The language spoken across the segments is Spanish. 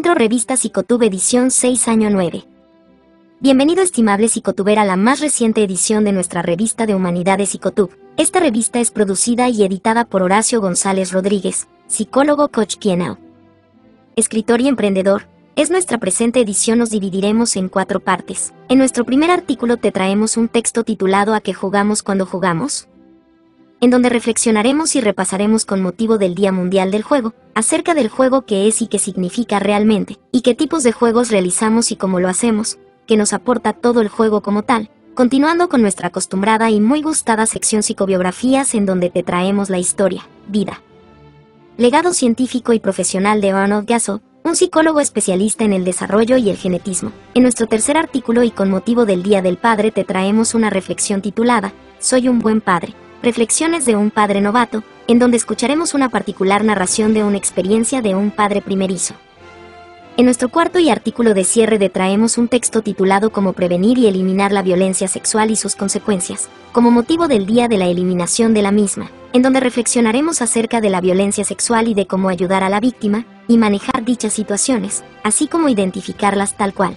Intro Revista Psicotube Edición 6 Año 9. Bienvenido estimable psicotuber a la más reciente edición de nuestra revista de Humanidades Psicotube. Esta revista es producida y editada por Horacio González Rodríguez, psicólogo coach Kienao. Escritor y emprendedor. Es nuestra presente edición, nos dividiremos en 4 partes. En nuestro primer artículo te traemos un texto titulado ¿A qué jugamos cuando jugamos?, en donde reflexionaremos y repasaremos con motivo del Día Mundial del Juego, acerca del juego que es y qué significa realmente, y qué tipos de juegos realizamos y cómo lo hacemos, que nos aporta todo el juego como tal, continuando con nuestra acostumbrada y muy gustada sección psicobiografías en donde te traemos la historia, vida, legado científico y profesional de Arnold Gasso, un psicólogo especialista en el desarrollo y el genetismo. En nuestro tercer artículo y con motivo del Día del Padre te traemos una reflexión titulada «Soy un buen padre». Reflexiones de un padre novato, en donde escucharemos una particular narración de una experiencia de un padre primerizo. En nuestro cuarto y artículo de cierre te traemos un texto titulado Cómo prevenir y eliminar la violencia sexual y sus consecuencias, como motivo del día de la eliminación de la misma, en donde reflexionaremos acerca de la violencia sexual y de cómo ayudar a la víctima, y manejar dichas situaciones, así como identificarlas tal cual.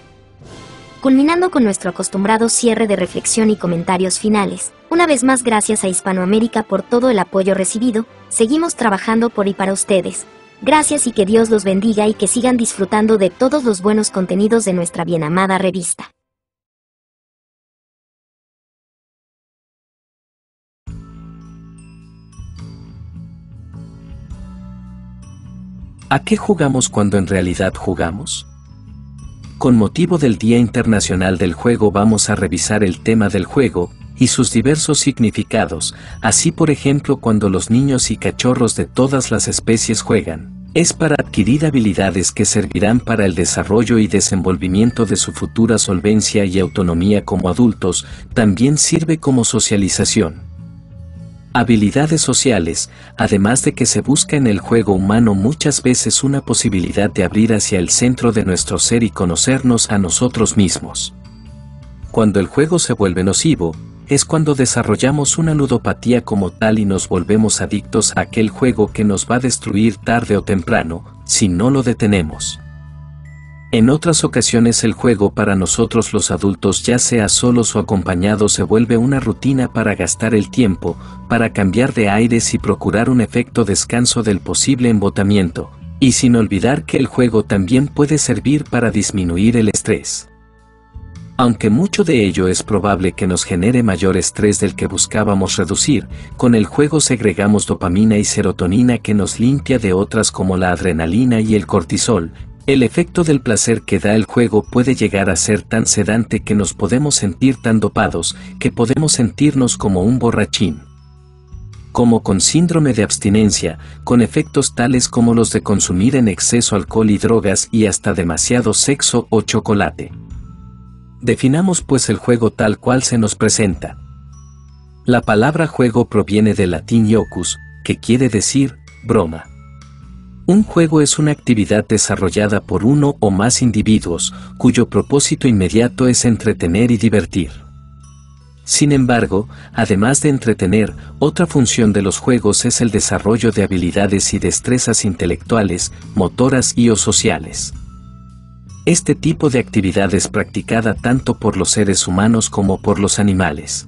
Culminando con nuestro acostumbrado cierre de reflexión y comentarios finales. Una vez más, gracias a Hispanoamérica por todo el apoyo recibido, seguimos trabajando por y para ustedes. Gracias y que Dios los bendiga y que sigan disfrutando de todos los buenos contenidos de nuestra bien amada revista. ¿A qué jugamos cuando en realidad jugamos? Con motivo del Día Internacional del Juego vamos a revisar el tema del juego y sus diversos significados, así por ejemplo cuando los niños y cachorros de todas las especies juegan, es para adquirir habilidades que servirán para el desarrollo y desenvolvimiento de su futura solvencia y autonomía como adultos, también sirve como socialización. Habilidades sociales, además de que se busca en el juego humano muchas veces una posibilidad de abrir hacia el centro de nuestro ser y conocernos a nosotros mismos. Cuando el juego se vuelve nocivo, es cuando desarrollamos una ludopatía como tal y nos volvemos adictos a aquel juego que nos va a destruir tarde o temprano, si no lo detenemos. En otras ocasiones el juego para nosotros los adultos, ya sea solos o acompañados, se vuelve una rutina para gastar el tiempo, para cambiar de aires y procurar un efecto descanso del posible embotamiento, y sin olvidar que el juego también puede servir para disminuir el estrés. Aunque mucho de ello es probable que nos genere mayor estrés del que buscábamos reducir, con el juego segregamos dopamina y serotonina que nos limpia de otras como la adrenalina y el cortisol. El efecto del placer que da el juego puede llegar a ser tan sedante que nos podemos sentir tan dopados que podemos sentirnos como un borrachín. Como con síndrome de abstinencia, con efectos tales como los de consumir en exceso alcohol y drogas y hasta demasiado sexo o chocolate. Definamos pues el juego tal cual se nos presenta. La palabra juego proviene del latín jocus, que quiere decir broma. Un juego es una actividad desarrollada por uno o más individuos, cuyo propósito inmediato es entretener y divertir. Sin embargo, además de entretener, otra función de los juegos es el desarrollo de habilidades y destrezas intelectuales, motoras y o sociales. Este tipo de actividad es practicada tanto por los seres humanos como por los animales.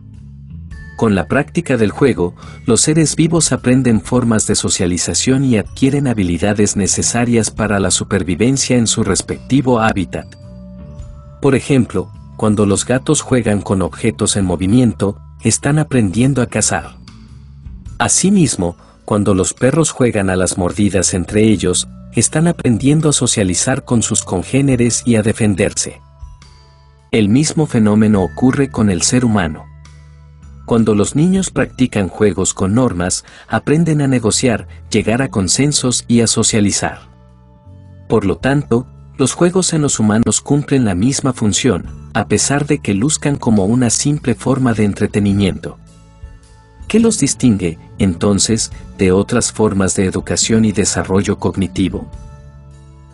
Con la práctica del juego, los seres vivos aprenden formas de socialización y adquieren habilidades necesarias para la supervivencia en su respectivo hábitat. Por ejemplo, cuando los gatos juegan con objetos en movimiento, están aprendiendo a cazar. Asimismo, cuando los perros juegan a las mordidas entre ellos, están aprendiendo a socializar con sus congéneres y a defenderse. El mismo fenómeno ocurre con el ser humano. Cuando los niños practican juegos con normas, aprenden a negociar, llegar a consensos y a socializar. Por lo tanto, los juegos en los humanos cumplen la misma función, a pesar de que luzcan como una simple forma de entretenimiento. ¿Qué los distingue, entonces, de otras formas de educación y desarrollo cognitivo?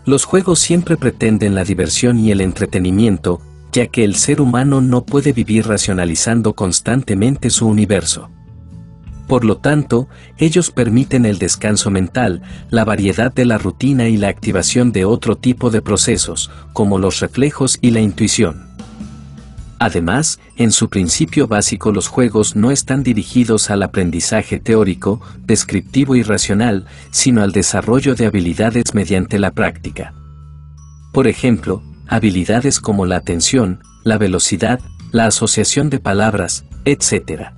Los juegos siempre pretenden la diversión y el entretenimiento, ya que el ser humano no puede vivir racionalizando constantemente su universo. Por lo tanto, ellos permiten el descanso mental, la variedad de la rutina y la activación de otro tipo de procesos, como los reflejos y la intuición. Además, en su principio básico los juegos no están dirigidos al aprendizaje teórico, descriptivo y racional, sino al desarrollo de habilidades mediante la práctica. Por ejemplo, habilidades como la atención, la velocidad, la asociación de palabras, etc.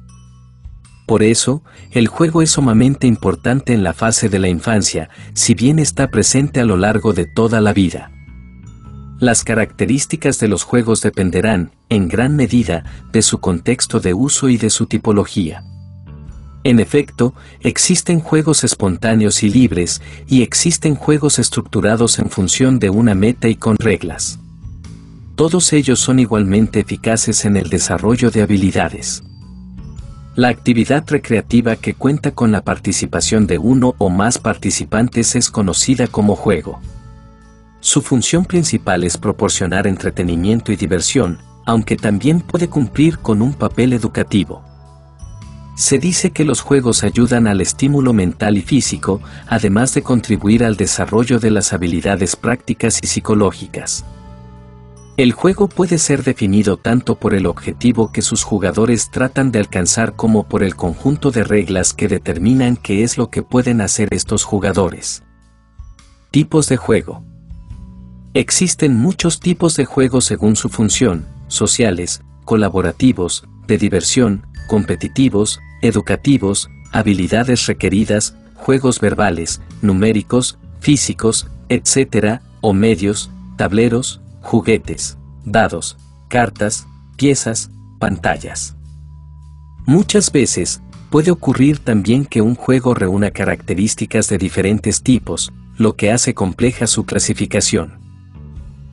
Por eso, el juego es sumamente importante en la fase de la infancia, si bien está presente a lo largo de toda la vida. Las características de los juegos dependerán, en gran medida, de su contexto de uso y de su tipología. En efecto, existen juegos espontáneos y libres, y existen juegos estructurados en función de una meta y con reglas. Todos ellos son igualmente eficaces en el desarrollo de habilidades. La actividad recreativa que cuenta con la participación de uno o más participantes es conocida como juego. Su función principal es proporcionar entretenimiento y diversión, aunque también puede cumplir con un papel educativo. Se dice que los juegos ayudan al estímulo mental y físico, además de contribuir al desarrollo de las habilidades prácticas y psicológicas. El juego puede ser definido tanto por el objetivo que sus jugadores tratan de alcanzar como por el conjunto de reglas que determinan qué es lo que pueden hacer estos jugadores. Tipos de juego. Existen muchos tipos de juegos según su función: sociales, colaborativos, de diversión, competitivos, educativos, habilidades requeridas, juegos verbales, numéricos, físicos, etc., o medios, tableros, juguetes, dados, cartas, piezas, pantallas. Muchas veces, puede ocurrir también que un juego reúna características de diferentes tipos, lo que hace compleja su clasificación.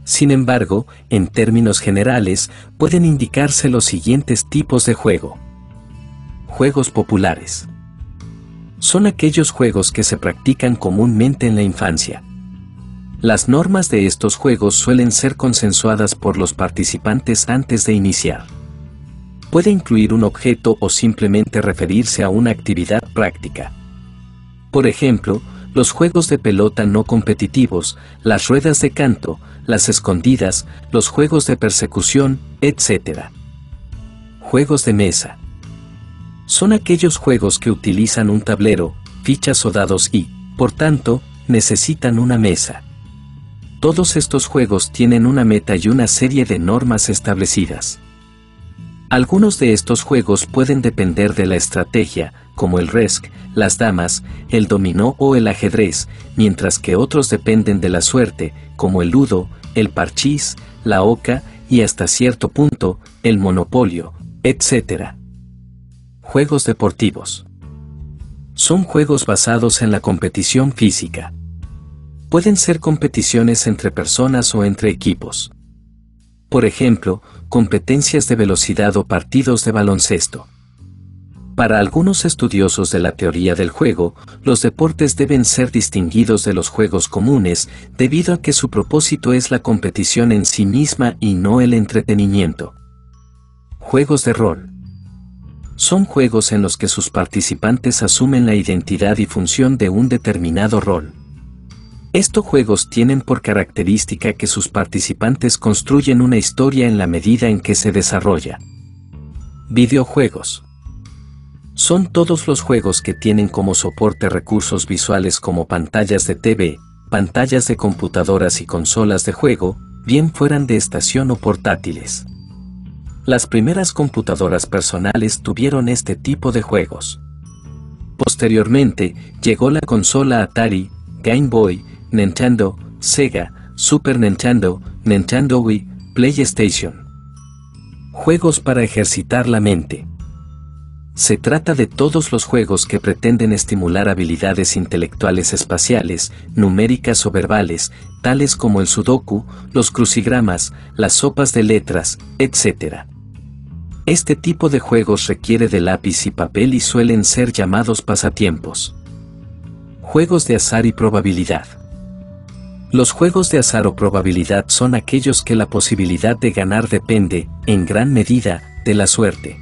Sin embargo, en términos generales, pueden indicarse los siguientes tipos de juego. Juegos populares. Son aquellos juegos que se practican comúnmente en la infancia. Las normas de estos juegos suelen ser consensuadas por los participantes antes de iniciar. Puede incluir un objeto o simplemente referirse a una actividad práctica. Por ejemplo, los juegos de pelota no competitivos, las ruedas de canto, las escondidas, los juegos de persecución, etc. Juegos de mesa. Son aquellos juegos que utilizan un tablero, fichas o dados y, por tanto, necesitan una mesa. Todos estos juegos tienen una meta y una serie de normas establecidas. Algunos de estos juegos pueden depender de la estrategia, como el Risk, las damas, el dominó o el ajedrez, mientras que otros dependen de la suerte, como el ludo, el parchís, la oca y hasta cierto punto, el monopolio, etc. Juegos deportivos. Son juegos basados en la competición física. Pueden ser competiciones entre personas o entre equipos. Por ejemplo, competencias de velocidad o partidos de baloncesto. Para algunos estudiosos de la teoría del juego, los deportes deben ser distinguidos de los juegos comunes, debido a que su propósito es la competición en sí misma y no el entretenimiento. Juegos de rol. Son juegos en los que sus participantes asumen la identidad y función de un determinado rol. Estos juegos tienen por característica que sus participantes construyen una historia en la medida en que se desarrolla. Videojuegos. Son todos los juegos que tienen como soporte recursos visuales como pantallas de TV, pantallas de computadoras y consolas de juego, bien fueran de estación o portátiles. Las primeras computadoras personales tuvieron este tipo de juegos. Posteriormente, llegó la consola Atari, Game Boy, Nintendo, Sega, Super Nintendo, Nintendo Wii, PlayStation. Juegos para ejercitar la mente. Se trata de todos los juegos que pretenden estimular habilidades intelectuales espaciales, numéricas o verbales, tales como el sudoku, los crucigramas, las sopas de letras, etc. Este tipo de juegos requiere de lápiz y papel y suelen ser llamados pasatiempos. Juegos de azar y probabilidad. Los juegos de azar o probabilidad son aquellos que la posibilidad de ganar depende, en gran medida, de la suerte.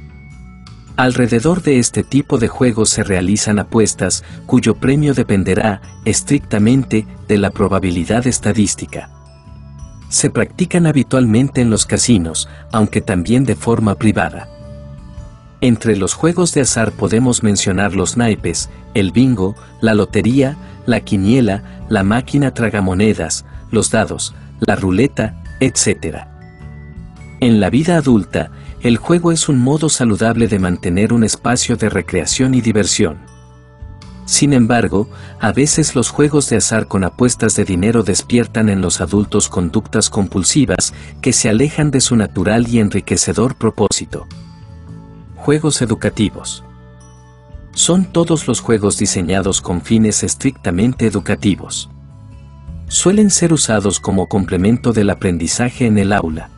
Alrededor de este tipo de juegos se realizan apuestas, cuyo premio dependerá, estrictamente, de la probabilidad estadística. Se practican habitualmente en los casinos, aunque también de forma privada. Entre los juegos de azar podemos mencionar los naipes, el bingo, la lotería, la quiniela, la máquina tragamonedas, los dados, la ruleta, etc. En la vida adulta, el juego es un modo saludable de mantener un espacio de recreación y diversión. Sin embargo, a veces los juegos de azar con apuestas de dinero despiertan en los adultos conductas compulsivas que se alejan de su natural y enriquecedor propósito. Juegos educativos. Son todos los juegos diseñados con fines estrictamente educativos. Suelen ser usados como complemento del aprendizaje en el aula.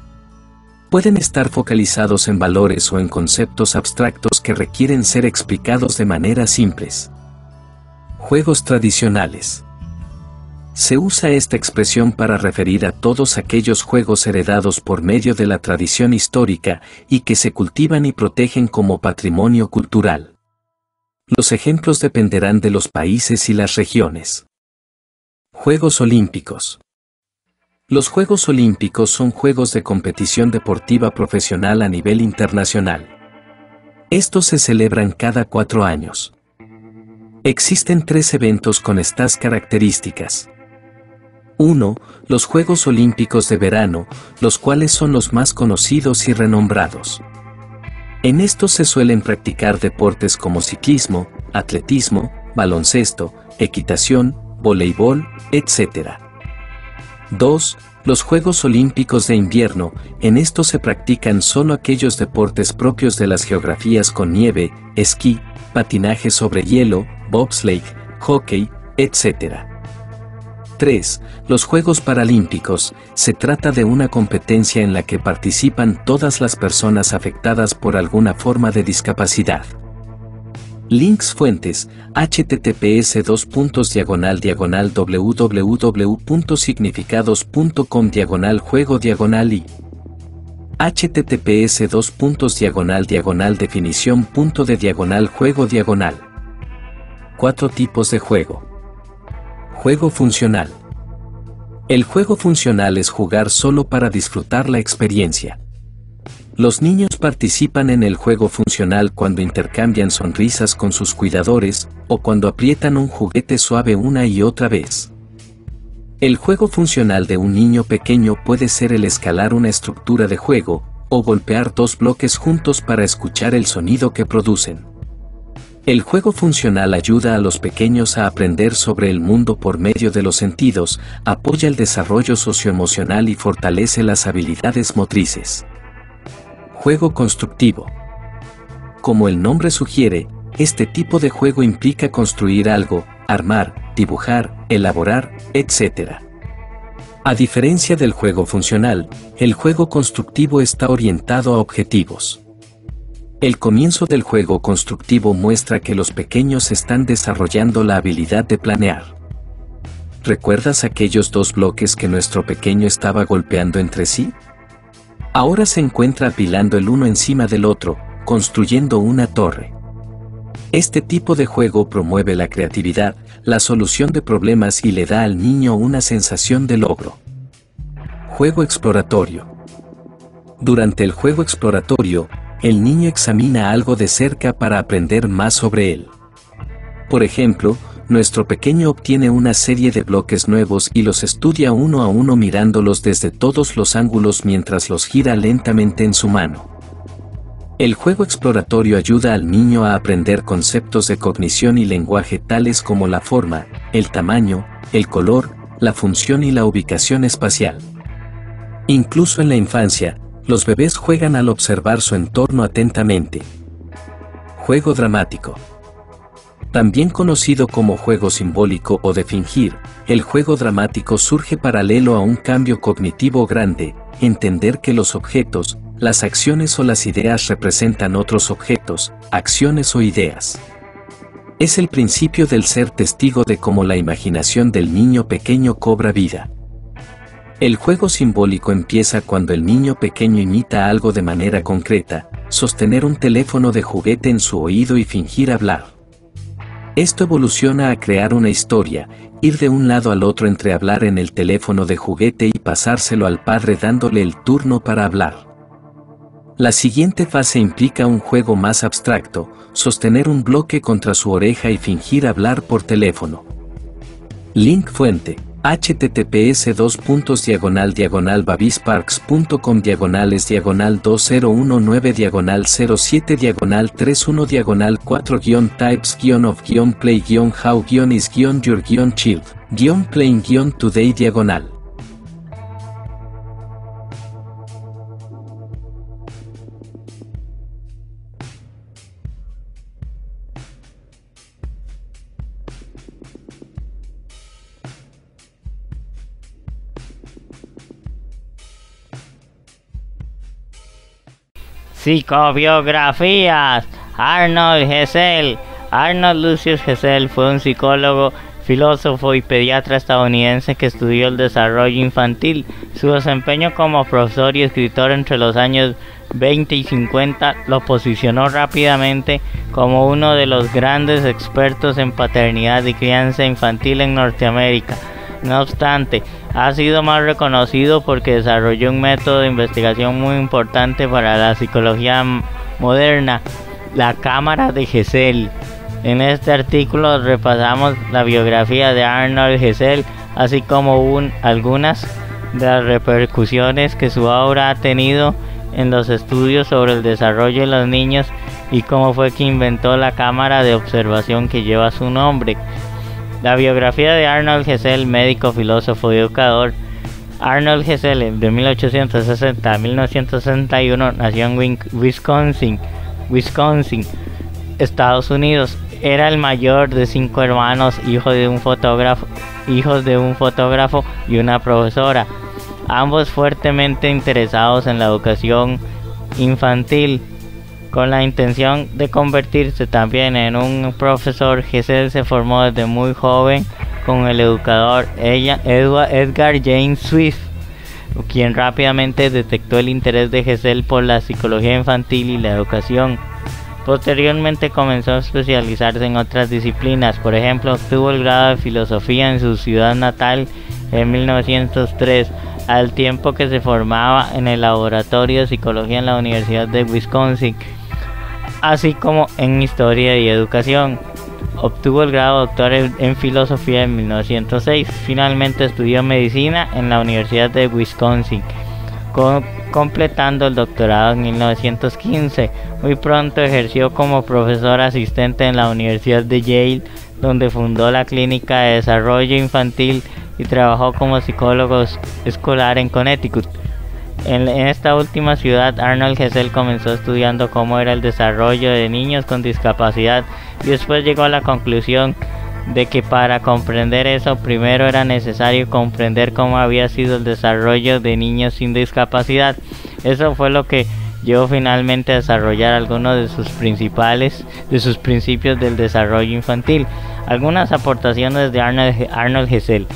Pueden estar focalizados en valores o en conceptos abstractos que requieren ser explicados de manera simples. Juegos tradicionales. Se usa esta expresión para referir a todos aquellos juegos heredados por medio de la tradición histórica y que se cultivan y protegen como patrimonio cultural. Los ejemplos dependerán de los países y las regiones. Juegos Olímpicos. Los Juegos Olímpicos son juegos de competición deportiva profesional a nivel internacional. Estos se celebran cada 4 años. Existen 3 eventos con estas características. 1. Los Juegos Olímpicos de Verano, los cuales son los más conocidos y renombrados. En estos se suelen practicar deportes como ciclismo, atletismo, baloncesto, equitación, voleibol, etc. 2. Los Juegos Olímpicos de Invierno, en estos se practican solo aquellos deportes propios de las geografías con nieve, esquí, patinaje sobre hielo, bobsleigh, hockey, etc. 3. Los Juegos Paralímpicos, se trata de una competencia en la que participan todas las personas afectadas por alguna forma de discapacidad. Links fuentes, https://www.significados.com /juego/y https://definición.de/juego/. 4 tipos de juego. Juego funcional. El juego funcional es jugar solo para disfrutar la experiencia. Los niños participan en el juego funcional cuando intercambian sonrisas con sus cuidadores o cuando aprietan un juguete suave una y otra vez. El juego funcional de un niño pequeño puede ser el escalar una estructura de juego o golpear 2 bloques juntos para escuchar el sonido que producen. El juego funcional ayuda a los pequeños a aprender sobre el mundo por medio de los sentidos, apoya el desarrollo socioemocional y fortalece las habilidades motrices. Juego constructivo. Como el nombre sugiere, este tipo de juego implica construir algo, armar, dibujar, elaborar, etc. A diferencia del juego funcional, el juego constructivo está orientado a objetivos. El comienzo del juego constructivo muestra que los pequeños están desarrollando la habilidad de planear. ¿Recuerdas aquellos 2 bloques que nuestro pequeño estaba golpeando entre sí? Ahora se encuentra apilando el uno encima del otro, construyendo una torre. Este tipo de juego promueve la creatividad, la solución de problemas y le da al niño una sensación de logro. Juego exploratorio. Durante el juego exploratorio, el niño examina algo de cerca para aprender más sobre él. Por ejemplo, nuestro pequeño obtiene una serie de bloques nuevos y los estudia uno a uno mirándolos desde todos los ángulos mientras los gira lentamente en su mano. El juego exploratorio ayuda al niño a aprender conceptos de cognición y lenguaje tales como la forma, el tamaño, el color, la función y la ubicación espacial. Incluso en la infancia, los bebés juegan al observar su entorno atentamente. Juego dramático. También conocido como juego simbólico o de fingir, el juego dramático surge paralelo a un cambio cognitivo grande, entender que los objetos, las acciones o las ideas representan otros objetos, acciones o ideas. Es el principio del ser testigo de cómo la imaginación del niño pequeño cobra vida. El juego simbólico empieza cuando el niño pequeño imita algo de manera concreta, sostener un teléfono de juguete en su oído y fingir hablar. Esto evoluciona a crear una historia, ir de un lado al otro entre hablar en el teléfono de juguete y pasárselo al padre dándole el turno para hablar. La siguiente fase implica un juego más abstracto, sostener un bloque contra su oreja y fingir hablar por teléfono. Link fuente: https://babisparks.com/07/07-012-7-types-of-play-your-child-today-. Psicobiografías. Arnold Gesell. Arnold Lucius Gesell fue un psicólogo, filósofo y pediatra estadounidense que estudió el desarrollo infantil. Su desempeño como profesor y escritor entre los años 20 y 50 lo posicionó rápidamente como uno de los grandes expertos en paternidad y crianza infantil en Norteamérica. No obstante, ha sido más reconocido porque desarrolló un método de investigación muy importante para la psicología moderna, la cámara de Gesell. En este artículo repasamos la biografía de Arnold Gesell, así como algunas de las repercusiones que su obra ha tenido en los estudios sobre el desarrollo de los niños y cómo fue que inventó la cámara de observación que lleva su nombre. La biografía de Arnold Gesell, médico, filósofo y educador. Arnold Gesell, de 1860 a 1961, nació en Wisconsin, Estados Unidos. Era el mayor de 5 hermanos, hijos de un fotógrafo y una profesora, ambos fuertemente interesados en la educación infantil. Con la intención de convertirse también en un profesor, Gesell se formó desde muy joven con el educador Edgar James Swift, quien rápidamente detectó el interés de Gesell por la psicología infantil y la educación. Posteriormente comenzó a especializarse en otras disciplinas. Por ejemplo, obtuvo el grado de filosofía en su ciudad natal en 1903, al tiempo que se formaba en el laboratorio de psicología en la Universidad de Wisconsin, así como en historia y educación. Obtuvo el grado de doctor en filosofía en 1906. Finalmente estudió medicina en la Universidad de Wisconsin, completando el doctorado en 1915. Muy pronto ejerció como profesor asistente en la Universidad de Yale, donde fundó la Clínica de Desarrollo Infantil y trabajó como psicólogo escolar en Connecticut. En esta última ciudad, Arnold Gesell comenzó estudiando cómo era el desarrollo de niños con discapacidad y después llegó a la conclusión de que para comprender eso, primero era necesario comprender cómo había sido el desarrollo de niños sin discapacidad. Eso fue lo que llevó finalmente a desarrollar algunos de sus principios del desarrollo infantil. Algunas aportaciones de Arnold Gesell.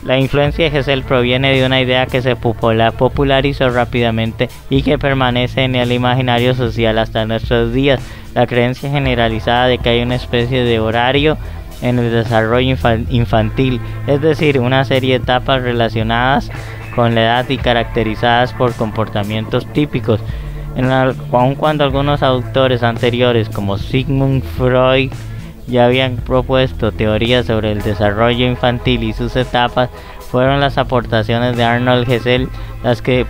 La influencia de Gesell proviene de una idea que se popularizó rápidamente y que permanece en el imaginario social hasta nuestros días: la creencia generalizada de que hay una especie de horario en el desarrollo infantil, es decir, una serie de etapas relacionadas con la edad y caracterizadas por comportamientos típicos. Aun cuando algunos autores anteriores, como Sigmund Freud, ya habían propuesto teorías sobre el desarrollo infantil y sus etapas, fueron las aportaciones de Arnold Gesell las que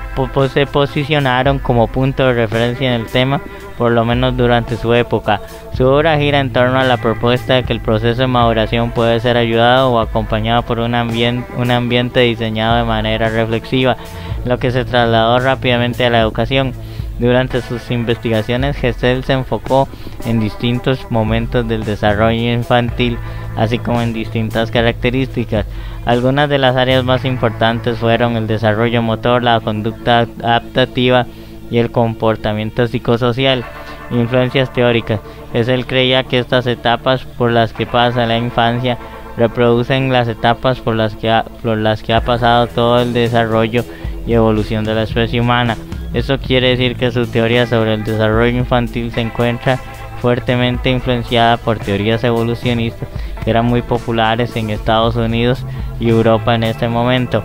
se posicionaron como punto de referencia en el tema, por lo menos durante su época. Su obra gira en torno a la propuesta de que el proceso de maduración puede ser ayudado o acompañado por un ambiente diseñado de manera reflexiva, lo que se trasladó rápidamente a la educación. Durante sus investigaciones, Gesell se enfocó en distintos momentos del desarrollo infantil, así como en distintas características. Algunas de las áreas más importantes fueron el desarrollo motor, la conducta adaptativa y el comportamiento psicosocial. Influencias teóricas. Gesell creía que estas etapas por las que pasa la infancia reproducen las etapas por las que ha pasado todo el desarrollo y evolución de la especie humana. Eso quiere decir que su teoría sobre el desarrollo infantil se encuentra fuertemente influenciada por teorías evolucionistas que eran muy populares en Estados Unidos y Europa en este momento.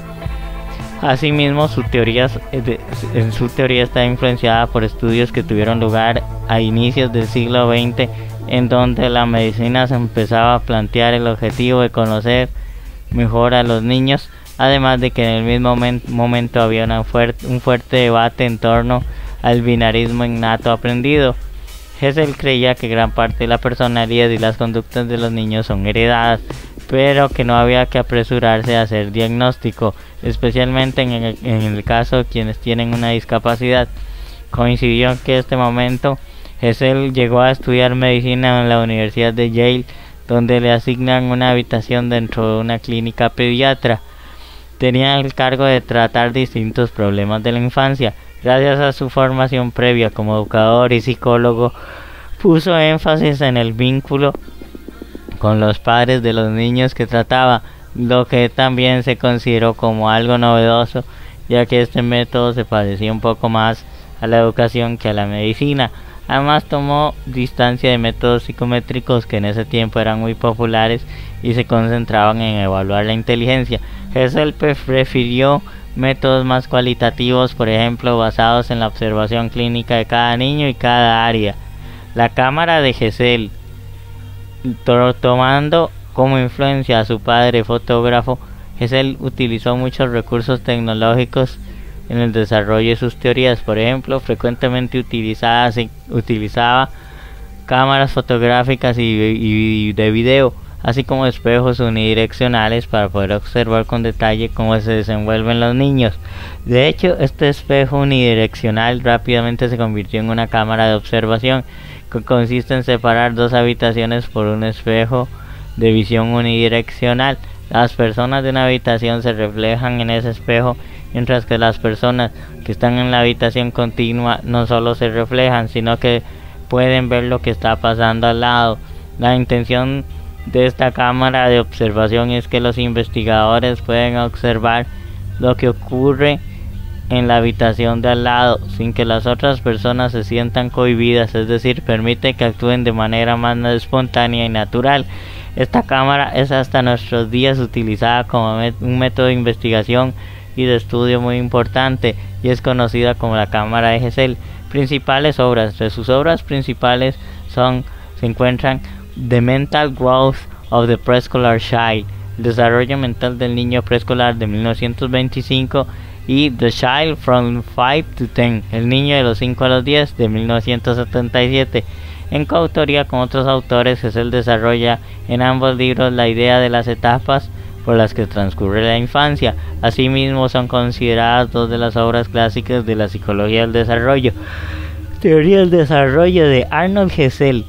Asimismo, su teoría está influenciada por estudios que tuvieron lugar a inicios del siglo XX, en donde la medicina se empezaba a plantear el objetivo de conocer mejor a los niños, además de que en el mismo momento había un fuerte debate en torno al binarismo innato aprendido. Hessel creía que gran parte de la personalidad y las conductas de los niños son heredadas, pero que no había que apresurarse a hacer diagnóstico, especialmente en el caso de quienes tienen una discapacidad. Coincidió en que este momento Hessel llegó a estudiar medicina en la Universidad de Yale, donde le asignan una habitación dentro de una clínica pediatra. Tenía el cargo de tratar distintos problemas de la infancia. Gracias a su formación previa como educador y psicólogo, puso énfasis en el vínculo con los padres de los niños que trataba, lo que también se consideró como algo novedoso, ya que este método se parecía un poco más a la educación que a la medicina. Además, tomó distancia de métodos psicométricos que en ese tiempo eran muy populares y se concentraban en evaluar la inteligencia. Hessel prefirió métodos más cualitativos, por ejemplo, basados en la observación clínica de cada niño y cada área. La cámara de Hessel, tomando como influencia a su padre fotógrafo, Hessel utilizó muchos recursos tecnológicos en el desarrollo de sus teorías. Por ejemplo, frecuentemente utilizaba cámaras fotográficas y de video, así como espejos unidireccionales para poder observar con detalle cómo se desenvuelven los niños. De hecho, este espejo unidireccional rápidamente se convirtió en una cámara de observación que consiste en separar dos habitaciones por un espejo de visión unidireccional. Las personas de una habitación se reflejan en ese espejo, mientras que las personas que están en la habitación continua no solo se reflejan, sino que pueden ver lo que está pasando al lado. La intención de esta cámara de observación es que los investigadores pueden observar lo que ocurre en la habitación de al lado sin que las otras personas se sientan cohibidas, es decir, permite que actúen de manera más espontánea y natural. Esta cámara es hasta nuestros días utilizada como un método de investigación y de estudio muy importante y es conocida como la cámara de Hessel. Principales obras. Entre sus obras principales se encuentran The Mental Growth of the Preschooler Child, el desarrollo mental del niño preescolar de 1925, y The Child from 5 to 10, el niño de los 5 a los 10 de 1977. En coautoría con otros autores, Hessel desarrolla en ambos libros la idea de las etapas por las que transcurre la infancia. Asimismo, son consideradas dos de las obras clásicas de la psicología del desarrollo. Teoría del desarrollo de Arnold Hessel.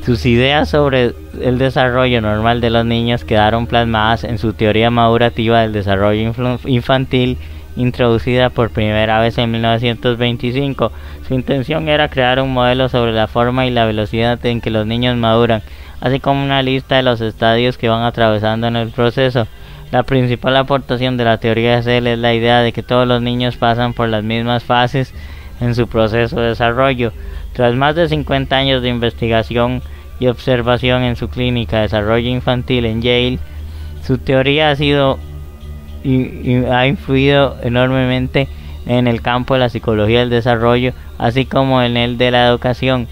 Sus ideas sobre el desarrollo normal de los niños quedaron plasmadas en su teoría madurativa del desarrollo infantil, introducida por primera vez en 1925. Su intención era crear un modelo sobre la forma y la velocidad en que los niños maduran, así como una lista de los estadios que van atravesando en el proceso. La principal aportación de la teoría de Hessel es la idea de que todos los niños pasan por las mismas fases en su proceso de desarrollo. Tras más de 50 años de investigación y observación en su clínica de desarrollo infantil en Yale, su teoría ha influido enormemente en el campo de la psicología del desarrollo, así como en el de la educación.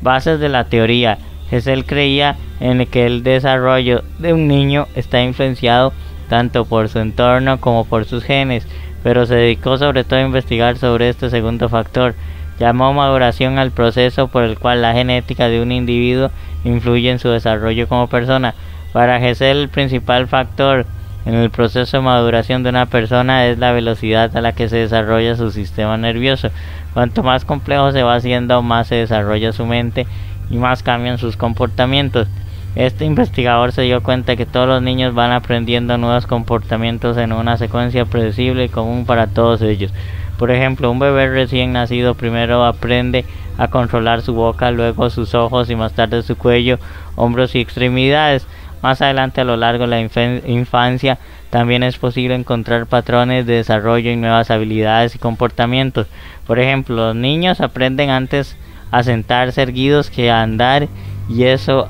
Bases de la teoría. Hessel creía en que el desarrollo de un niño está influenciado tanto por su entorno como por sus genes, pero se dedicó sobre todo a investigar sobre este segundo factor. Llamó maduración al proceso por el cual la genética de un individuo influye en su desarrollo como persona. Para Hessel, el principal factor en el proceso de maduración de una persona es la velocidad a la que se desarrolla su sistema nervioso. Cuanto más complejo se va haciendo, más se desarrolla su mente y más cambian sus comportamientos. Este investigador se dio cuenta que todos los niños van aprendiendo nuevos comportamientos en una secuencia predecible y común para todos ellos. Por ejemplo, un bebé recién nacido primero aprende a controlar su boca, luego sus ojos y más tarde su cuello, hombros y extremidades. Más adelante, a lo largo de la infancia, también es posible encontrar patrones de desarrollo y nuevas habilidades y comportamientos. Por ejemplo, los niños aprenden antes a sentarse erguidos que a andar, y esto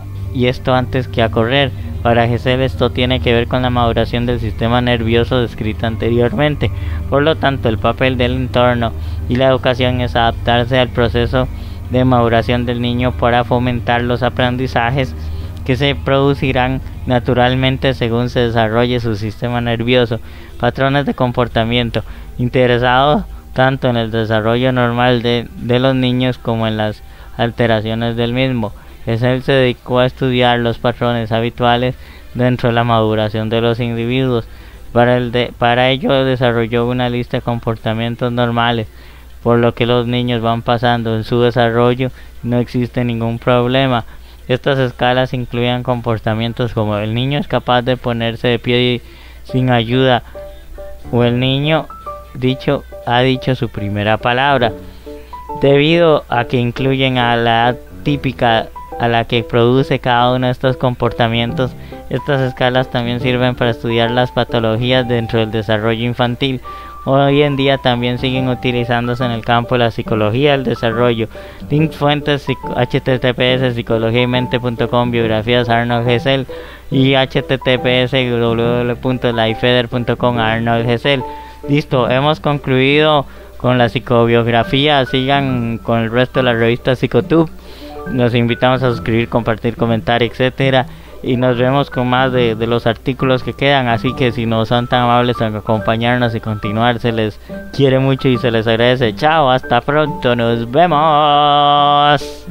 antes que a correr. Para Gesell, esto tiene que ver con la maduración del sistema nervioso descrita anteriormente. Por lo tanto, el papel del entorno y la educación es adaptarse al proceso de maduración del niño para fomentar los aprendizajes que se producirán naturalmente según se desarrolle su sistema nervioso. Patrones de comportamiento. Interesado tanto en el desarrollo normal de los niños como en las alteraciones del mismo, Gesell se dedicó a estudiar los patrones habituales dentro de la maduración de los individuos. Para ello desarrolló una lista de comportamientos normales, por lo que los niños van pasando en su desarrollo, no existe ningún problema. Estas escalas incluyen comportamientos como el niño es capaz de ponerse de pie sin ayuda, o el niño ha dicho su primera palabra. Debido a que incluyen a la edad típica a la que produce cada uno de estos comportamientos, estas escalas también sirven para estudiar las patologías dentro del desarrollo infantil. Hoy en día también siguen utilizándose en el campo de la psicología del desarrollo. Link fuentes: https psicologiaymente.com, biografías Arnold Gesell, y https www.lifeder.com Arnold Gesell. Listo, hemos concluido con la psicobiografía. Sigan con el resto de la revista Psicotube. Los invitamos a suscribir, compartir, comentar, etcétera, y nos vemos con más de los artículos que quedan. Así que si no son tan amables en acompañarnos y continuar, se les quiere mucho y se les agradece. Chao, hasta pronto, nos vemos.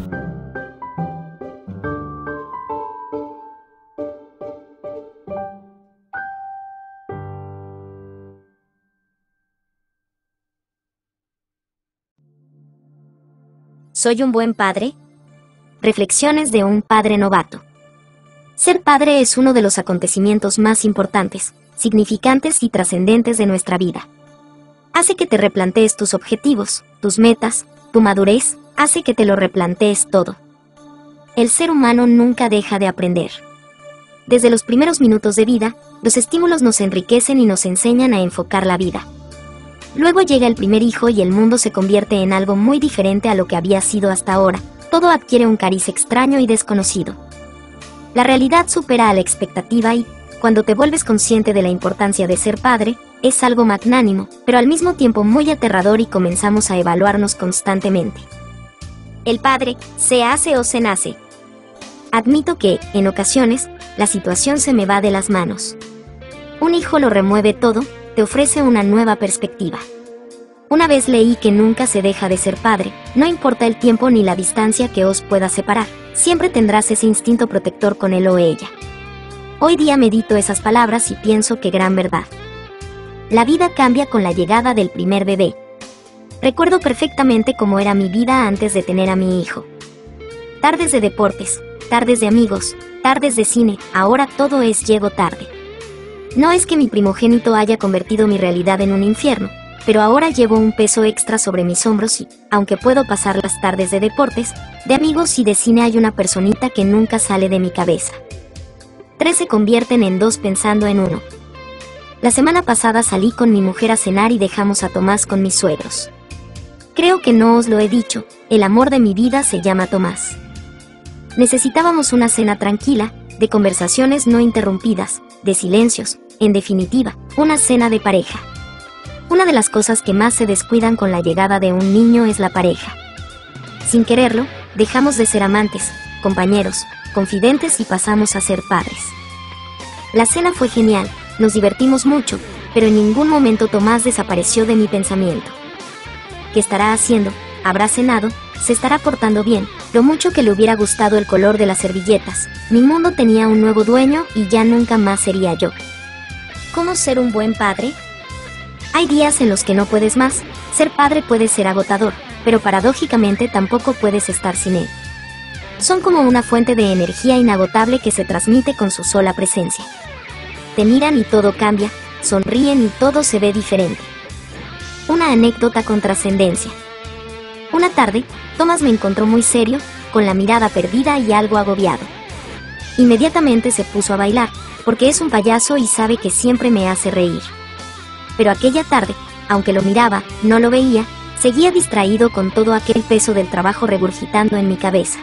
¿Soy un buen padre? Reflexiones de un padre novato. Ser padre es uno de los acontecimientos más importantes, significantes y trascendentes de nuestra vida. Hace que te replantees tus objetivos, tus metas, tu madurez, hace que te lo replantees todo. El ser humano nunca deja de aprender. Desde los primeros minutos de vida, los estímulos nos enriquecen y nos enseñan a enfocar la vida. Luego llega el primer hijo y el mundo se convierte en algo muy diferente a lo que había sido hasta ahora. Todo adquiere un cariz extraño y desconocido. La realidad supera a la expectativa y, cuando te vuelves consciente de la importancia de ser padre, es algo magnánimo, pero al mismo tiempo muy aterrador, y comenzamos a evaluarnos constantemente. El padre, ¿se hace o se nace? Admito que, en ocasiones, la situación se me va de las manos. Un hijo lo remueve todo, te ofrece una nueva perspectiva. Una vez leí que nunca se deja de ser padre, no importa el tiempo ni la distancia que os pueda separar, siempre tendrás ese instinto protector con él o ella. Hoy día medito esas palabras y pienso que gran verdad. La vida cambia con la llegada del primer bebé. Recuerdo perfectamente cómo era mi vida antes de tener a mi hijo. Tardes de deportes, tardes de amigos, tardes de cine, ahora todo es llego tarde. No es que mi primogénito haya convertido mi realidad en un infierno, pero ahora llevo un peso extra sobre mis hombros y, aunque puedo pasar las tardes de deportes, de amigos y de cine, hay una personita que nunca sale de mi cabeza. 3 se convierten en 2 pensando en 1. La semana pasada salí con mi mujer a cenar y dejamos a Tomás con mis suegros. Creo que no os lo he dicho, el amor de mi vida se llama Tomás. Necesitábamos una cena tranquila, de conversaciones no interrumpidas, de silencios, en definitiva, una cena de pareja. Una de las cosas que más se descuidan con la llegada de un niño es la pareja. Sin quererlo, dejamos de ser amantes, compañeros, confidentes y pasamos a ser padres. La cena fue genial, nos divertimos mucho, pero en ningún momento Tomás desapareció de mi pensamiento. ¿Qué estará haciendo? ¿Habrá cenado? ¿Se estará portando bien? Lo mucho que le hubiera gustado el color de las servilletas. Mi mundo tenía un nuevo dueño y ya nunca más sería yo. ¿Cómo ser un buen padre? Hay días en los que no puedes más. Ser padre puede ser agotador, pero paradójicamente tampoco puedes estar sin él. Son como una fuente de energía inagotable que se transmite con su sola presencia. Te miran y todo cambia, sonríen y todo se ve diferente. Una anécdota con trascendencia. Una tarde, Tomás me encontró muy serio, con la mirada perdida y algo agobiado. Inmediatamente se puso a bailar, porque es un payaso y sabe que siempre me hace reír. Pero aquella tarde, aunque lo miraba, no lo veía, seguía distraído con todo aquel peso del trabajo regurgitando en mi cabeza.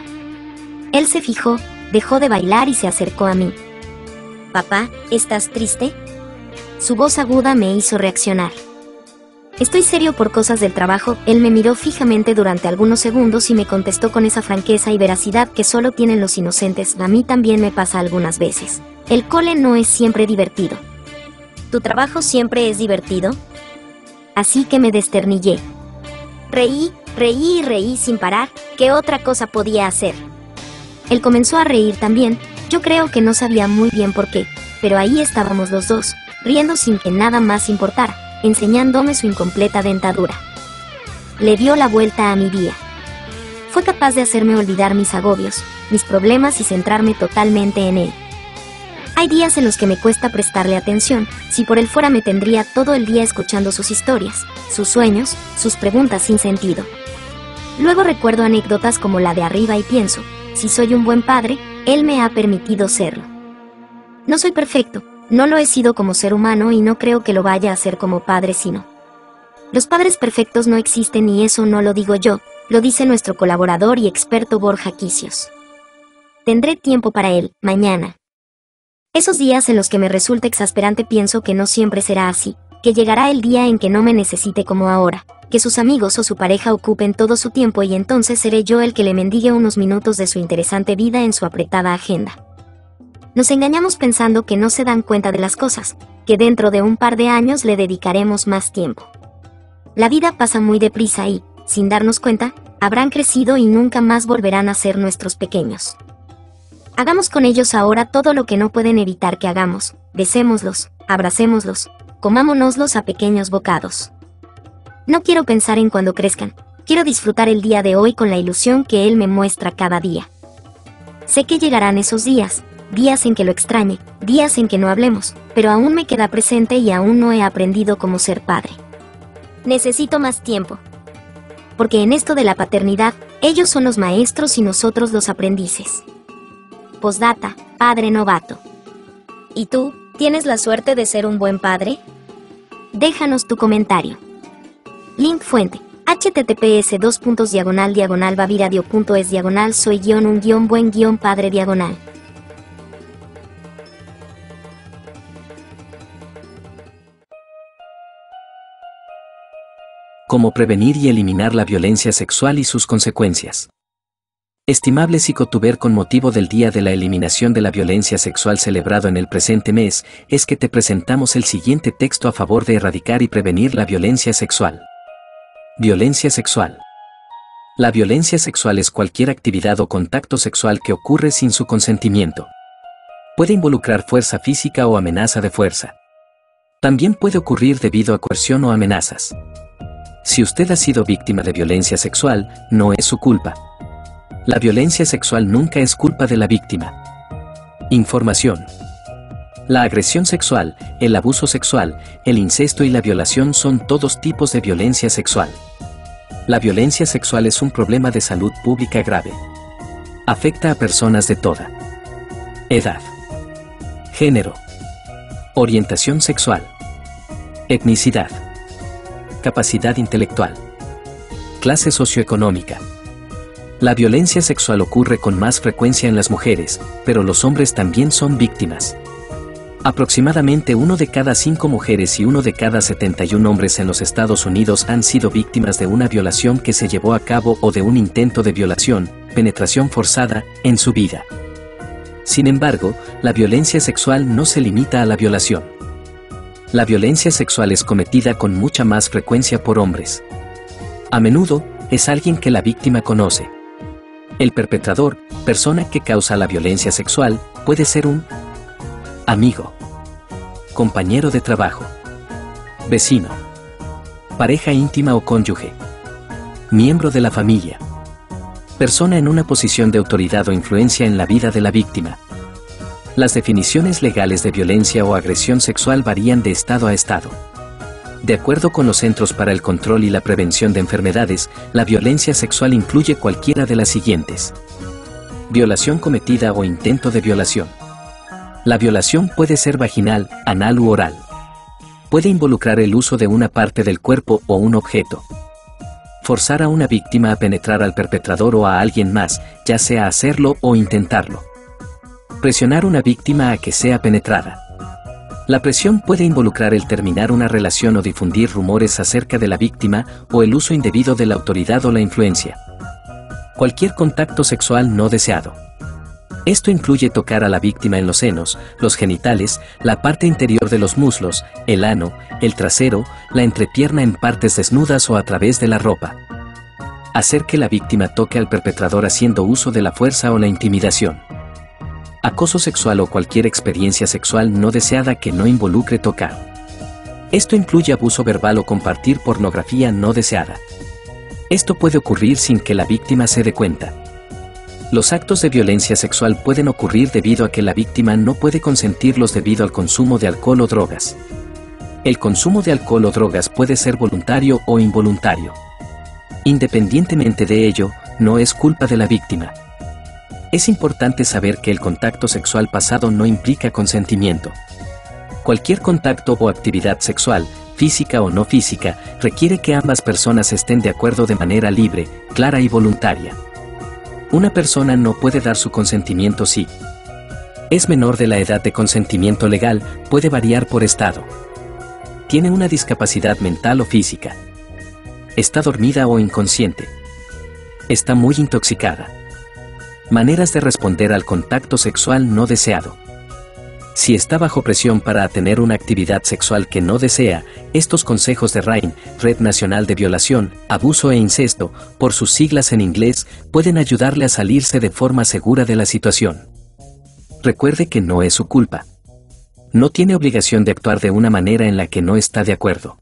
Él se fijó, dejó de bailar y se acercó a mí. «Papá, ¿estás triste?». Su voz aguda me hizo reaccionar. «Estoy serio por cosas del trabajo». Él me miró fijamente durante algunos segundos y me contestó con esa franqueza y veracidad que solo tienen los inocentes. A mí también me pasa algunas veces. El cole no es siempre divertido. ¿Tu trabajo siempre es divertido? Así que me desternillé. Reí y reí sin parar. ¿Qué otra cosa podía hacer? Él comenzó a reír también. Yo creo que no sabía muy bien por qué, pero ahí estábamos los dos, riendo sin que nada más importara, enseñándome su incompleta dentadura. Le dio la vuelta a mi día. Fue capaz de hacerme olvidar mis agobios, mis problemas y centrarme totalmente en él. Hay días en los que me cuesta prestarle atención. Si por él fuera me tendría todo el día escuchando sus historias, sus sueños, sus preguntas sin sentido. Luego recuerdo anécdotas como la de arriba y pienso, si soy un buen padre, él me ha permitido serlo. No soy perfecto, no lo he sido como ser humano y no creo que lo vaya a ser como padre sino. Los padres perfectos no existen y eso no lo digo yo, lo dice nuestro colaborador y experto Borja Quicios. Tendré tiempo para él, mañana. Esos días en los que me resulta exasperante pienso que no siempre será así, que llegará el día en que no me necesite como ahora, que sus amigos o su pareja ocupen todo su tiempo y entonces seré yo el que le mendigue unos minutos de su interesante vida en su apretada agenda. Nos engañamos pensando que no se dan cuenta de las cosas, que dentro de un par de años le dedicaremos más tiempo. La vida pasa muy deprisa y, sin darnos cuenta, habrán crecido y nunca más volverán a ser nuestros pequeños. Hagamos con ellos ahora todo lo que no pueden evitar que hagamos, besémoslos, abracémoslos, comámonoslos a pequeños bocados. No quiero pensar en cuando crezcan, quiero disfrutar el día de hoy con la ilusión que él me muestra cada día. Sé que llegarán esos días, días en que lo extrañe, días en que no hablemos, pero aún me queda presente y aún no he aprendido cómo ser padre. Necesito más tiempo. Porque en esto de la paternidad, ellos son los maestros y nosotros los aprendices. Postdata, padre novato. ¿Y tú, tienes la suerte de ser un buen padre? Déjanos tu comentario. Link fuente, https://baviradio.es/ soy-un-buen-padre-. Cómo prevenir y eliminar la violencia sexual y sus consecuencias. Estimable psicotuber, con motivo del Día de la Eliminación de la Violencia Sexual celebrado en el presente mes, es que te presentamos el siguiente texto a favor de erradicar y prevenir la violencia sexual. Violencia sexual. La violencia sexual es cualquier actividad o contacto sexual que ocurre sin su consentimiento. Puede involucrar fuerza física o amenaza de fuerza. También puede ocurrir debido a coerción o amenazas. Si usted ha sido víctima de violencia sexual, no es su culpa. La violencia sexual nunca es culpa de la víctima. Información. La agresión sexual, el abuso sexual, el incesto y la violación son todos tipos de violencia sexual. La violencia sexual es un problema de salud pública grave. Afecta a personas de toda edad, género, orientación sexual, etnicidad, capacidad intelectual, clase socioeconómica. La violencia sexual ocurre con más frecuencia en las mujeres, pero los hombres también son víctimas. Aproximadamente 1 de cada 5 mujeres y 1 de cada 71 hombres en los Estados Unidos han sido víctimas de una violación que se llevó a cabo o de un intento de violación, penetración forzada, en su vida. Sin embargo, la violencia sexual no se limita a la violación. La violencia sexual es cometida con mucha más frecuencia por hombres. A menudo, es alguien que la víctima conoce. El perpetrador, persona que causa la violencia sexual, puede ser un amigo, compañero de trabajo, vecino, pareja íntima o cónyuge, miembro de la familia, persona en una posición de autoridad o influencia en la vida de la víctima. Las definiciones legales de violencia o agresión sexual varían de estado a estado. De acuerdo con los Centros para el Control y la Prevención de Enfermedades, la violencia sexual incluye cualquiera de las siguientes: Violación cometida o intento de violación. La violación puede ser vaginal, anal u oral. Puede involucrar el uso de una parte del cuerpo o un objeto. Forzar a una víctima a penetrar al perpetrador o a alguien más, ya sea hacerlo o intentarlo. Presionar a una víctima a que sea penetrada. La presión puede involucrar el terminar una relación o difundir rumores acerca de la víctima o el uso indebido de la autoridad o la influencia. Cualquier contacto sexual no deseado. Esto incluye tocar a la víctima en los senos, los genitales, la parte interior de los muslos, el ano, el trasero, la entrepierna en partes desnudas o a través de la ropa. Hacer que la víctima toque al perpetrador haciendo uso de la fuerza o la intimidación. Acoso sexual o cualquier experiencia sexual no deseada que no involucre tocar. Esto incluye abuso verbal o compartir pornografía no deseada. Esto puede ocurrir sin que la víctima se dé cuenta. Los actos de violencia sexual pueden ocurrir debido a que la víctima no puede consentirlos debido al consumo de alcohol o drogas. El consumo de alcohol o drogas puede ser voluntario o involuntario. Independientemente de ello, no es culpa de la víctima. Es importante saber que el contacto sexual pasado no implica consentimiento. Cualquier contacto o actividad sexual, física o no física, requiere que ambas personas estén de acuerdo de manera libre, clara y voluntaria. Una persona no puede dar su consentimiento si es menor de la edad de consentimiento legal, puede variar por estado. Tiene una discapacidad mental o física. Está dormida o inconsciente. Está muy intoxicada. Maneras de responder al contacto sexual no deseado. Si está bajo presión para tener una actividad sexual que no desea, estos consejos de RAIN, Red Nacional de Violación, Abuso e Incesto, por sus siglas en inglés, pueden ayudarle a salirse de forma segura de la situación. Recuerde que no es su culpa. No tiene obligación de actuar de una manera en la que no está de acuerdo.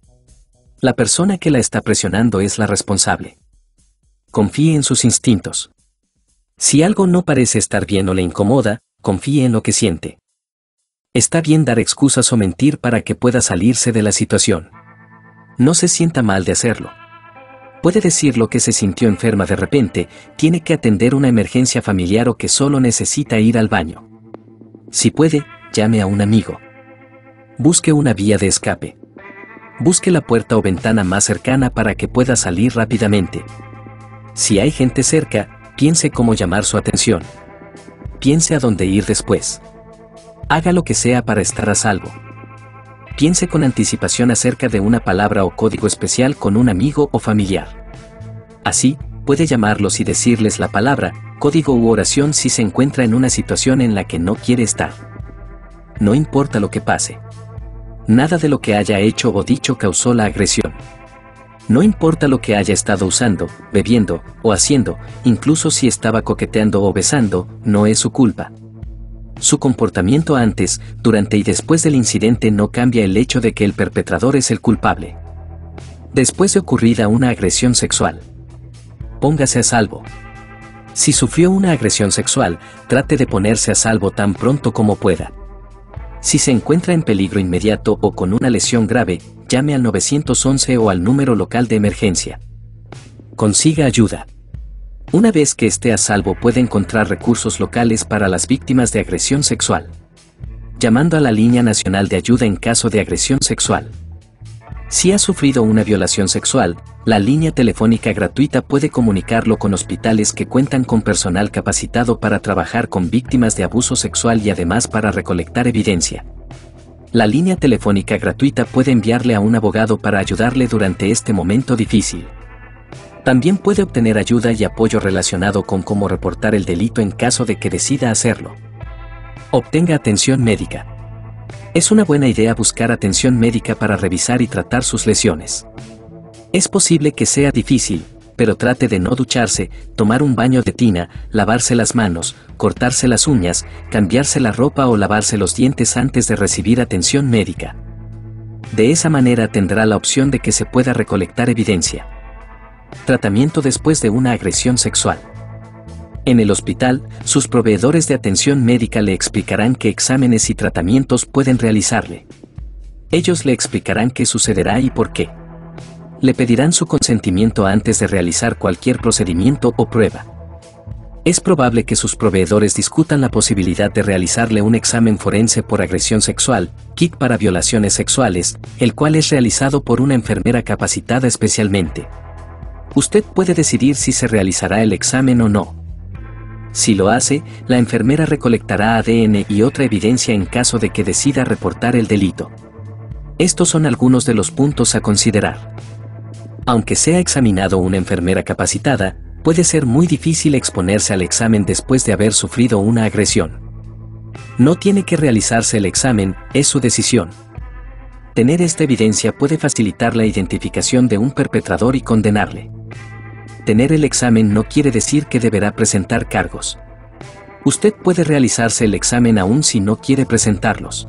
La persona que la está presionando es la responsable. Confíe en sus instintos. Si algo no parece estar bien o le incomoda, confíe en lo que siente. Está bien dar excusas o mentir para que pueda salirse de la situación. No se sienta mal de hacerlo. Puede decir lo que se sintió enferma de repente, tiene que atender una emergencia familiar o que solo necesita ir al baño. Si puede, llame a un amigo. Busque una vía de escape. Busque la puerta o ventana más cercana para que pueda salir rápidamente. Si hay gente cerca, piense cómo llamar su atención. Piense a dónde ir después. Haga lo que sea para estar a salvo. Piense con anticipación acerca de una palabra o código especial con un amigo o familiar. Así, puede llamarlos y decirles la palabra, código u oración si se encuentra en una situación en la que no quiere estar. No importa lo que pase. Nada de lo que haya hecho o dicho causó la agresión. No importa lo que haya estado usando, bebiendo o haciendo, incluso si estaba coqueteando o besando, no es su culpa. Su comportamiento antes, durante y después del incidente no cambia el hecho de que el perpetrador es el culpable. Después de ocurrida una agresión sexual, póngase a salvo. Si sufrió una agresión sexual, trate de ponerse a salvo tan pronto como pueda. Si se encuentra en peligro inmediato o con una lesión grave, llame al 911 o al número local de emergencia. Consiga ayuda. Una vez que esté a salvo puede encontrar recursos locales para las víctimas de agresión sexual. Llamando a la Línea Nacional de Ayuda en caso de agresión sexual. Si ha sufrido una violación sexual, la línea telefónica gratuita puede comunicarlo con hospitales que cuentan con personal capacitado para trabajar con víctimas de abuso sexual y además para recolectar evidencia. La línea telefónica gratuita puede enviarle a un abogado para ayudarle durante este momento difícil. También puede obtener ayuda y apoyo relacionado con cómo reportar el delito en caso de que decida hacerlo. Obtenga atención médica. Es una buena idea buscar atención médica para revisar y tratar sus lesiones. Es posible que sea difícil, pero trate de no ducharse, tomar un baño de tina, lavarse las manos, cortarse las uñas, cambiarse la ropa o lavarse los dientes antes de recibir atención médica. De esa manera tendrá la opción de que se pueda recolectar evidencia. Tratamiento después de una agresión sexual. En el hospital, sus proveedores de atención médica le explicarán qué exámenes y tratamientos pueden realizarle. Ellos le explicarán qué sucederá y por qué. Le pedirán su consentimiento antes de realizar cualquier procedimiento o prueba. Es probable que sus proveedores discutan la posibilidad de realizarle un examen forense por agresión sexual, kit para violaciones sexuales, el cual es realizado por una enfermera capacitada especialmente. Usted puede decidir si se realizará el examen o no. Si lo hace, la enfermera recolectará ADN y otra evidencia en caso de que decida reportar el delito. Estos son algunos de los puntos a considerar. Aunque sea examinado una enfermera capacitada, puede ser muy difícil exponerse al examen después de haber sufrido una agresión. No tiene que realizarse el examen, es su decisión. Tener esta evidencia puede facilitar la identificación de un perpetrador y condenarle. Tener el examen no quiere decir que deberá presentar cargos. Usted puede realizarse el examen aún si no quiere presentarlos.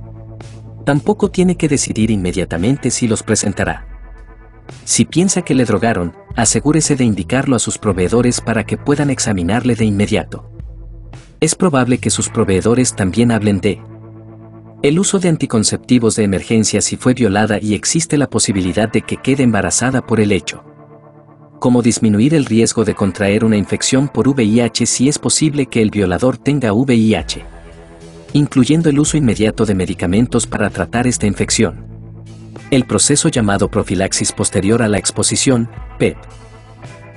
Tampoco tiene que decidir inmediatamente si los presentará. Si piensa que le drogaron, asegúrese de indicarlo a sus proveedores para que puedan examinarle de inmediato. Es probable que sus proveedores también hablen de el uso de anticonceptivos de emergencia si fue violada y existe la posibilidad de que quede embarazada por el hecho. Cómo disminuir el riesgo de contraer una infección por VIH si es posible que el violador tenga VIH, incluyendo el uso inmediato de medicamentos para tratar esta infección. El proceso llamado profilaxis posterior a la exposición, PEP.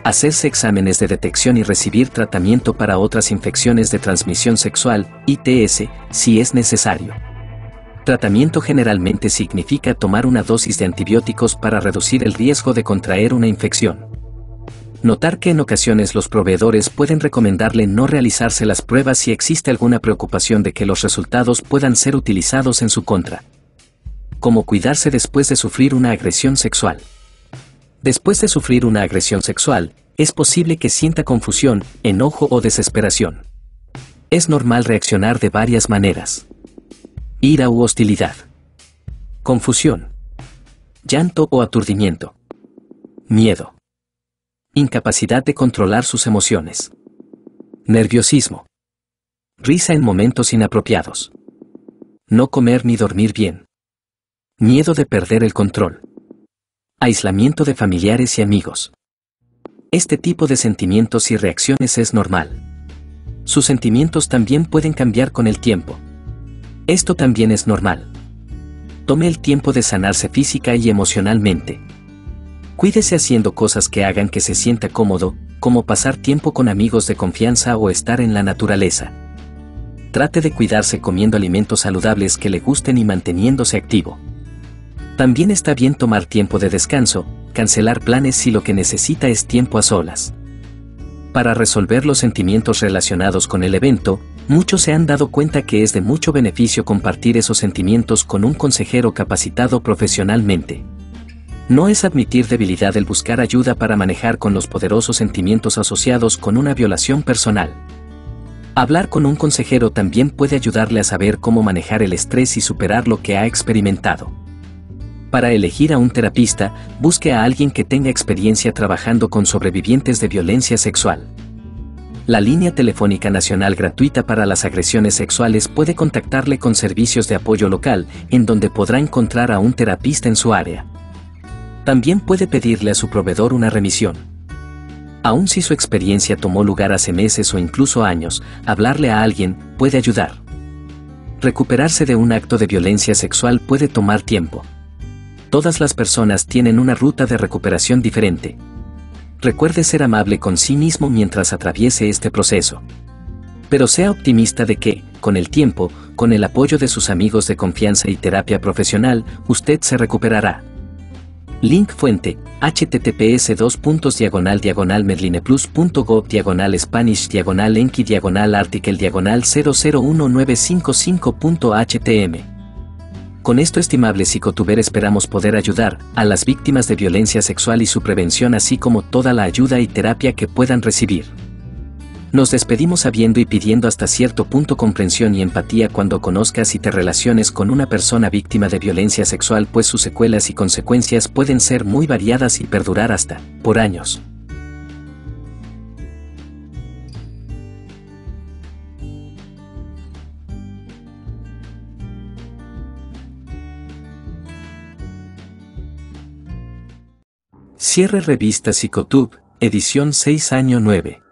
Hacerse exámenes de detección y recibir tratamiento para otras infecciones de transmisión sexual, ITS, si es necesario. Tratamiento generalmente significa tomar una dosis de antibióticos para reducir el riesgo de contraer una infección. Notar que en ocasiones los proveedores pueden recomendarle no realizarse las pruebas si existe alguna preocupación de que los resultados puedan ser utilizados en su contra. Cómo cuidarse después de sufrir una agresión sexual. Después de sufrir una agresión sexual, es posible que sienta confusión, enojo o desesperación. Es normal reaccionar de varias maneras. Ira u hostilidad. Confusión. Llanto o aturdimiento. Miedo. Incapacidad de controlar sus emociones. Nerviosismo. Risa en momentos inapropiados. No comer ni dormir bien. Miedo de perder el control. Aislamiento de familiares y amigos. Este tipo de sentimientos y reacciones es normal. Sus sentimientos también pueden cambiar con el tiempo. Esto también es normal. Tome el tiempo de sanarse física y emocionalmente. Cuídese haciendo cosas que hagan que se sienta cómodo, como pasar tiempo con amigos de confianza o estar en la naturaleza. Trate de cuidarse comiendo alimentos saludables que le gusten y manteniéndose activo. También está bien tomar tiempo de descanso, cancelar planes si lo que necesita es tiempo a solas. Para resolver los sentimientos relacionados con el evento, muchos se han dado cuenta que es de mucho beneficio compartir esos sentimientos con un consejero capacitado profesionalmente. No es admitir debilidad el buscar ayuda para manejar con los poderosos sentimientos asociados con una violación personal. Hablar con un consejero también puede ayudarle a saber cómo manejar el estrés y superar lo que ha experimentado. Para elegir a un terapista, busque a alguien que tenga experiencia trabajando con sobrevivientes de violencia sexual. La línea telefónica nacional gratuita para las agresiones sexuales puede contactarle con servicios de apoyo local, en donde podrá encontrar a un terapista en su área. También puede pedirle a su proveedor una remisión. Aun si su experiencia tomó lugar hace meses o incluso años, hablarle a alguien puede ayudar. Recuperarse de un acto de violencia sexual puede tomar tiempo. Todas las personas tienen una ruta de recuperación diferente. Recuerde ser amable con sí mismo mientras atraviese este proceso. Pero sea optimista de que, con el tiempo, con el apoyo de sus amigos de confianza y terapia profesional, usted se recuperará. Link fuente: https://medlineplus.gov/spanish/enki/article/ 001955.htm. Con esto, estimable psicotuber, esperamos poder ayudar a las víctimas de violencia sexual y su prevención, así como toda la ayuda y terapia que puedan recibir. Nos despedimos sabiendo y pidiendo hasta cierto punto comprensión y empatía cuando conozcas y te relaciones con una persona víctima de violencia sexual, pues sus secuelas y consecuencias pueden ser muy variadas y perdurar hasta por años. Cierre revista Psicotub, edición 6 año 9.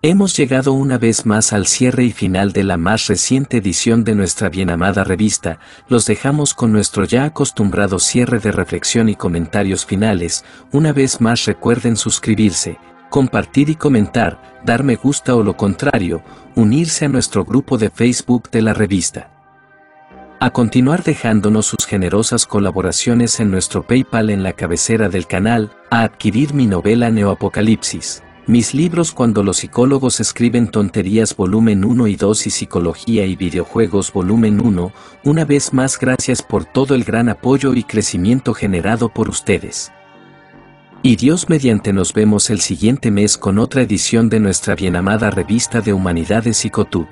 Hemos llegado una vez más al cierre y final de la más reciente edición de nuestra bien amada revista. Los dejamos con nuestro ya acostumbrado cierre de reflexión y comentarios finales. Una vez más recuerden suscribirse, compartir y comentar, dar me gusta o lo contrario, unirse a nuestro grupo de Facebook de la revista. A continuar dejándonos sus generosas colaboraciones en nuestro PayPal en la cabecera del canal, a adquirir mi novela Neoapocalipsis. Mis libros Cuando los psicólogos escriben tonterías volumen 1 y 2 y Psicología y videojuegos volumen 1, una vez más gracias por todo el gran apoyo y crecimiento generado por ustedes. Y Dios mediante nos vemos el siguiente mes con otra edición de nuestra bien amada revista de Humanidades Psicotub.